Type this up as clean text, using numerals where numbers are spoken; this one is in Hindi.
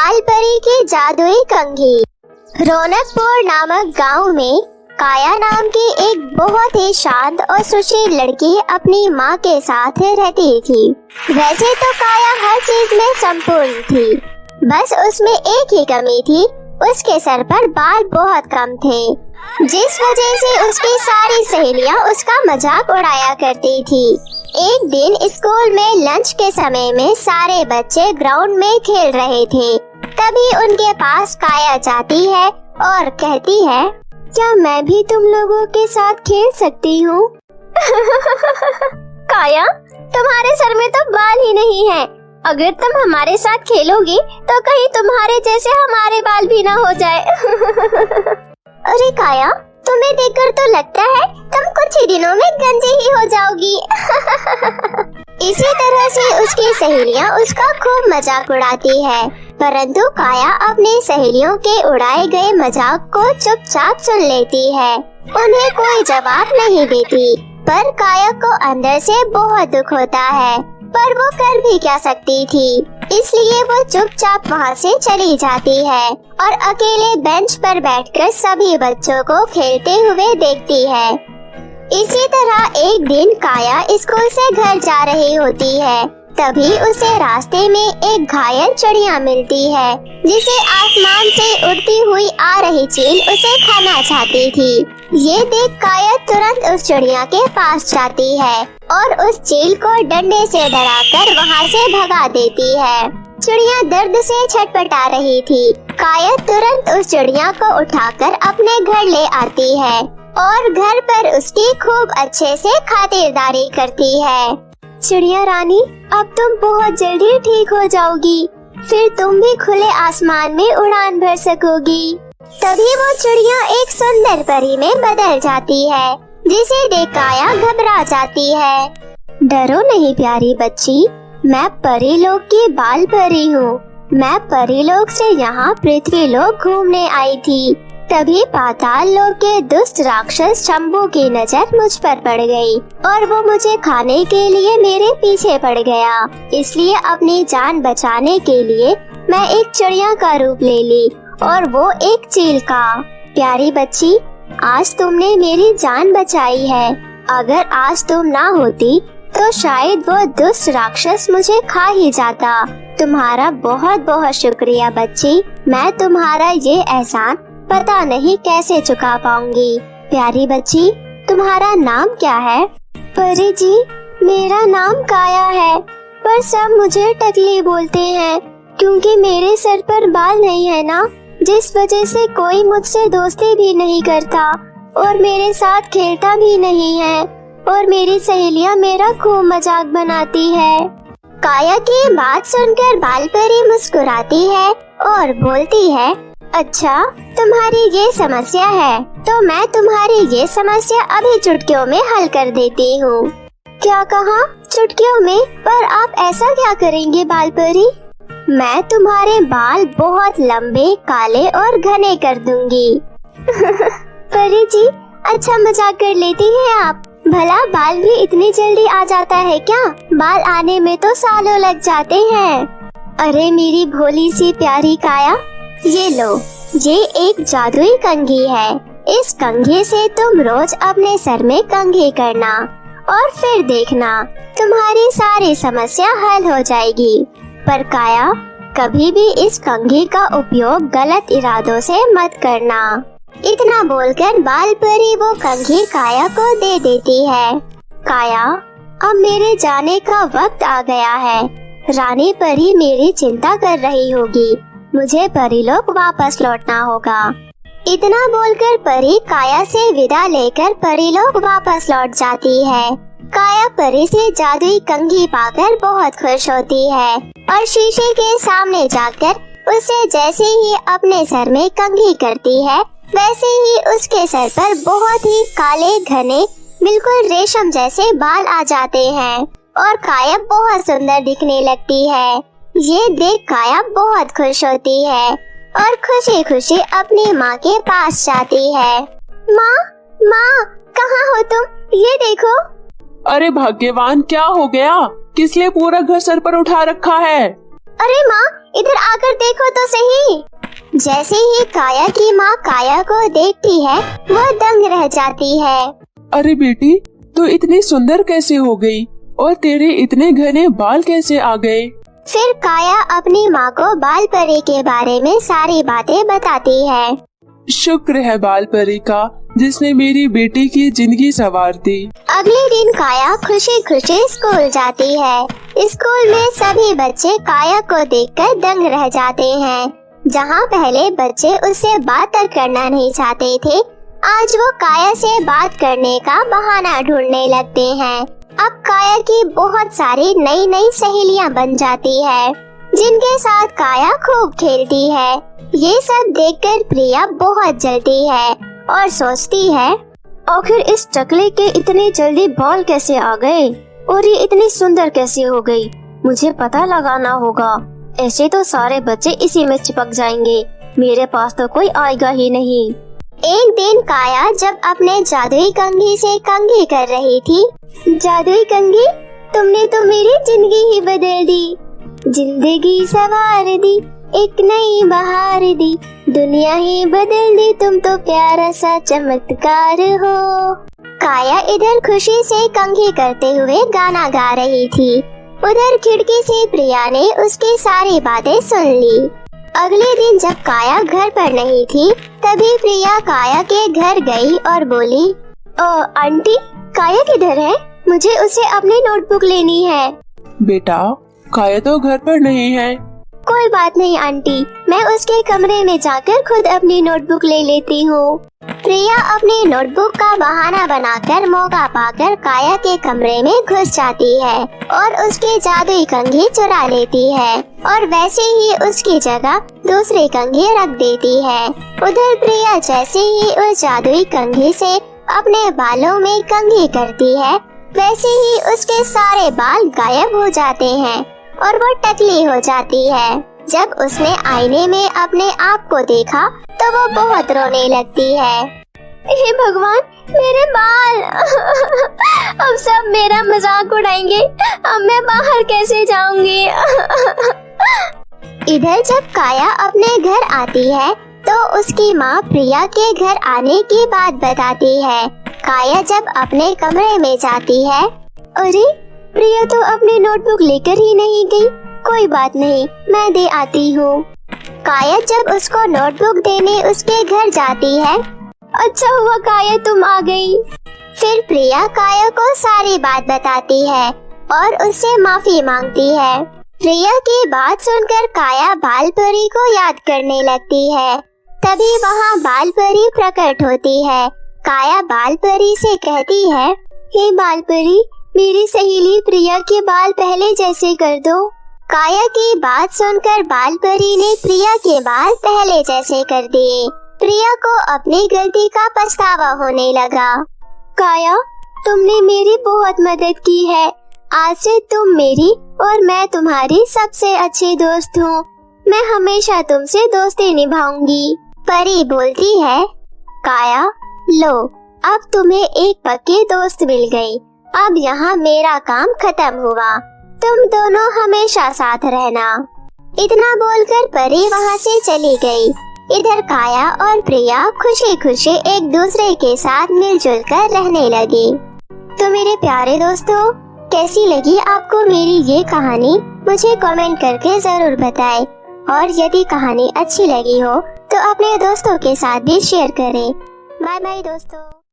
बाल परी की जादुई कंघी। रौनकपुर नामक गांव में काया नाम की एक बहुत ही शांत और सुशील लड़की अपनी माँ के साथ रहती थी। वैसे तो काया हर चीज में संपूर्ण थी, बस उसमें एक ही कमी थी, उसके सर पर बाल बहुत कम थे, जिस वजह से उसकी सारी सहेलियां उसका मजाक उड़ाया करती थी। एक दिन स्कूल में लंच के समय में सारे बच्चे ग्राउंड में खेल रहे थे। तभी उनके पास काया जाती है और कहती है, क्या मैं भी तुम लोगों के साथ खेल सकती हूँ? काया, तुम्हारे सर में तो बाल ही नहीं है। अगर तुम हमारे साथ खेलोगी तो कहीं तुम्हारे जैसे हमारे बाल भी ना हो जाए। अरे काया, तुम्हें देखकर तो लगता है तुम कुछ ही दिनों में गंजी ही हो जाओगी। इसी तरह से उसकी सहेलियां उसका खूब मजाक उड़ाती है, परंतु काया अपनी सहेलियों के उड़ाए गए मजाक को चुपचाप सुन लेती है, उन्हें कोई जवाब नहीं देती। पर काया को अंदर से बहुत दुख होता है, पर वो कर भी क्या सकती थी, इसलिए वो चुपचाप वहाँ से चली जाती है और अकेले बेंच पर बैठकर सभी बच्चों को खेलते हुए देखती है। इसी तरह एक दिन काया स्कूल से घर जा रही होती है, तभी उसे रास्ते में एक घायल चिड़िया मिलती है, जिसे आसमान से उड़ती हुई आ रही चील उसे खाना चाहती थी। ये देख काया तुरंत उस चिड़िया के पास जाती है और उस चील को डंडे से डराकर वहाँ से भगा देती है। चिड़िया दर्द से छटपटा रही थी। काया तुरंत उस चिड़िया को उठाकर अपने घर ले आती है और घर पर उसकी खूब अच्छे से खातिरदारी करती है। चिड़िया रानी, अब तुम बहुत जल्दी ठीक हो जाओगी, फिर तुम भी खुले आसमान में उड़ान भर सकोगी। तभी वो चिड़िया एक सुंदर परी में बदल जाती है, जिसे देख काया घबरा जाती है। डरो नहीं प्यारी बच्ची, मैं परीलोक की बाल परी हूँ। मैं परीलोक से यहाँ पृथ्वी लोक घूमने आई थी। तभी पाताल लोक के दुष्ट राक्षस शंभू की नजर मुझ पर पड़ गई और वो मुझे खाने के लिए मेरे पीछे पड़ गया। इसलिए अपनी जान बचाने के लिए मैं एक चिड़िया का रूप ले ली और वो एक चील का। प्यारी बच्ची, आज तुमने मेरी जान बचाई है। अगर आज तुम ना होती तो शायद वो दुष्ट राक्षस मुझे खा ही जाता। तुम्हारा बहुत बहुत शुक्रिया बच्ची। मैं तुम्हारा ये एहसान पता नहीं कैसे चुका पाऊंगी। प्यारी बच्ची, तुम्हारा नाम क्या है? परी जी, मेरा नाम काया है, पर सब मुझे टकली बोलते हैं क्योंकि मेरे सर पर बाल नहीं है ना, जिस वजह से कोई मुझसे दोस्ती भी नहीं करता और मेरे साथ खेलता भी नहीं है और मेरी सहेलियां मेरा खूब मजाक बनाती है। काया की बात सुनकर बाल परी मुस्कुराती है और बोलती है, अच्छा तुम्हारी ये समस्या है तो मैं तुम्हारी ये समस्या अभी चुटकियों में हल कर देती हूँ। क्या कहा? चुटकियों में? पर आप ऐसा क्या करेंगे बाल परी? मैं तुम्हारे बाल बहुत लंबे, काले और घने कर दूंगी। परी जी, अच्छा मजाक कर लेती हैं आप। भला बाल भी इतनी जल्दी आ जाता है क्या? बाल आने में तो सालों लग जाते हैं। अरे मेरी भोली सी प्यारी काया, ये लो, ये एक जादुई कंघी है। इस कंघी से तुम रोज अपने सर में कंघी करना और फिर देखना तुम्हारी सारी समस्या हल हो जाएगी। पर काया, कभी भी इस कंघी का उपयोग गलत इरादों से मत करना। इतना बोलकर बाल परी वो कंघी काया को दे देती है। काया, अब मेरे जाने का वक्त आ गया है। रानी परी मेरी चिंता कर रही होगी। मुझे परीलोक वापस लौटना होगा। इतना बोलकर परी काया से विदा लेकर परीलोक वापस लौट जाती है। काया परी से जादुई कंघी पाकर बहुत खुश होती है और शीशे के सामने जाकर उसे जैसे ही अपने सर में कंघी करती है, वैसे ही उसके सर पर बहुत ही काले, घने, बिल्कुल रेशम जैसे बाल आ जाते हैं और काया बहुत सुंदर दिखने लगती है। ये देख काया बहुत खुश होती है और खुशी खुशी अपनी माँ के पास जाती है। माँ, माँ, कहाँ हो तुम? ये देखो। अरे भाग्यवान, क्या हो गया? किस लिए पूरा घर सर पर उठा रखा है? अरे माँ, इधर आकर देखो तो सही। जैसे ही काया की माँ काया को देखती है वो दंग रह जाती है। अरे बेटी, तू इतनी सुंदर कैसे हो गई और तेरे इतने घने बाल कैसे आ गए? फिर काया अपनी माँ को बाल परी के बारे में सारी बातें बताती है। शुक्र है बाल परी का, जिसने मेरी बेटी की जिंदगी संवार दी। अगले दिन काया खुशी खुशी स्कूल जाती है। स्कूल में सभी बच्चे काया को देखकर दंग रह जाते हैं। जहाँ पहले बच्चे उससे बात तक करना नहीं चाहते थे, आज वो काया से बात करने का बहाना ढूंढने लगते हैं। अब काया की बहुत सारी नई नई सहेलियाँ बन जाती है, जिनके साथ काया खूब खेलती है। ये सब देखकर प्रिया बहुत जलती है और सोचती है, आखिर इस टकले के इतने जल्दी बाल कैसे आ गए और ये इतनी सुंदर कैसे हो गई? मुझे पता लगाना होगा, ऐसे तो सारे बच्चे इसी में चिपक जाएंगे, मेरे पास तो कोई आएगा ही नहीं। एक दिन काया जब अपने जादुई कंघी से कंघी कर रही थी, जादुई कंघी, तुमने तो मेरी जिंदगी ही बदल दी, जिंदगी संवार दी, एक नई बहार दी, दुनिया ही बदल दी, तुम तो प्यारा सा चमत्कार हो। काया इधर खुशी से कंघी करते हुए गाना गा रही थी, उधर खिड़की से प्रिया ने उसकी सारी बातें सुन ली। अगले दिन जब काया घर पर नहीं थी, तभी प्रिया काया के घर गई और बोली, आंटी, काया किधर है? मुझे उसे अपनी नोटबुक लेनी है। बेटा, काया तो घर पर नहीं है। कोई बात नहीं आंटी, मैं उसके कमरे में जाकर खुद अपनी नोटबुक ले लेती हूँ। प्रिया अपनी नोटबुक का बहाना बनाकर मौका पाकर काया के कमरे में घुस जाती है और उसकी जादुई कंघी चुरा लेती है और वैसे ही उसकी जगह दूसरी कंघी रख देती है। उधर प्रिया जैसे ही उस जादुई कंघी से अपने बालों में कंघी करती है, वैसे ही उसके सारे बाल गायब हो जाते हैं और वो टकली हो जाती है। जब उसने आईने में अपने आप को देखा तो वो बहुत रोने लगती है। हे भगवान, मेरे बाल! अब सब मेरा मजाक उड़ाएंगे, अब मैं बाहर कैसे जाऊंगी? इधर जब काया अपने घर आती है तो उसकी माँ प्रिया के घर आने की बात बताती है। काया जब अपने कमरे में जाती है, अरे प्रिया तो अपनी नोटबुक लेकर ही नहीं गई। कोई बात नहीं, मैं दे आती हूँ। काया जब उसको नोटबुक देने उसके घर जाती है, अच्छा हुआ काया तुम आ गई। फिर प्रिया काया को सारी बात बताती है और उससे माफी मांगती है। प्रिया की बात सुनकर काया बाल परी को याद करने लगती है। तभी वहाँ बाल परी प्रकट होती है। काया बाल परी से कहती है, हे बाल परी, मेरी सहेली प्रिया के बाल पहले जैसे कर दो। काया की बात सुनकर बाल परी ने प्रिया के बाल पहले जैसे कर दिए। प्रिया को अपनी गलती का पछतावा होने लगा। काया, तुमने मेरी बहुत मदद की है। आज से तुम मेरी और मैं तुम्हारी सबसे अच्छी दोस्त हूँ। मैं हमेशा तुमसे दोस्ती निभाऊंगी। परी बोलती है, काया, लो, अब तुम्हें एक पक्की दोस्त मिल गई। अब यहाँ मेरा काम खत्म हुआ। तुम दोनों हमेशा साथ रहना। इतना बोलकर परी वहाँ से चली गई। इधर काया और प्रिया खुशी खुशी एक दूसरे के साथ मिलजुल कर रहने लगी। तो मेरे प्यारे दोस्तों, कैसी लगी आपको मेरी ये कहानी? मुझे कमेंट करके जरूर बताएं। और यदि कहानी अच्छी लगी हो तो अपने दोस्तों के साथ भी शेयर करें। बाय बाय दोस्तों।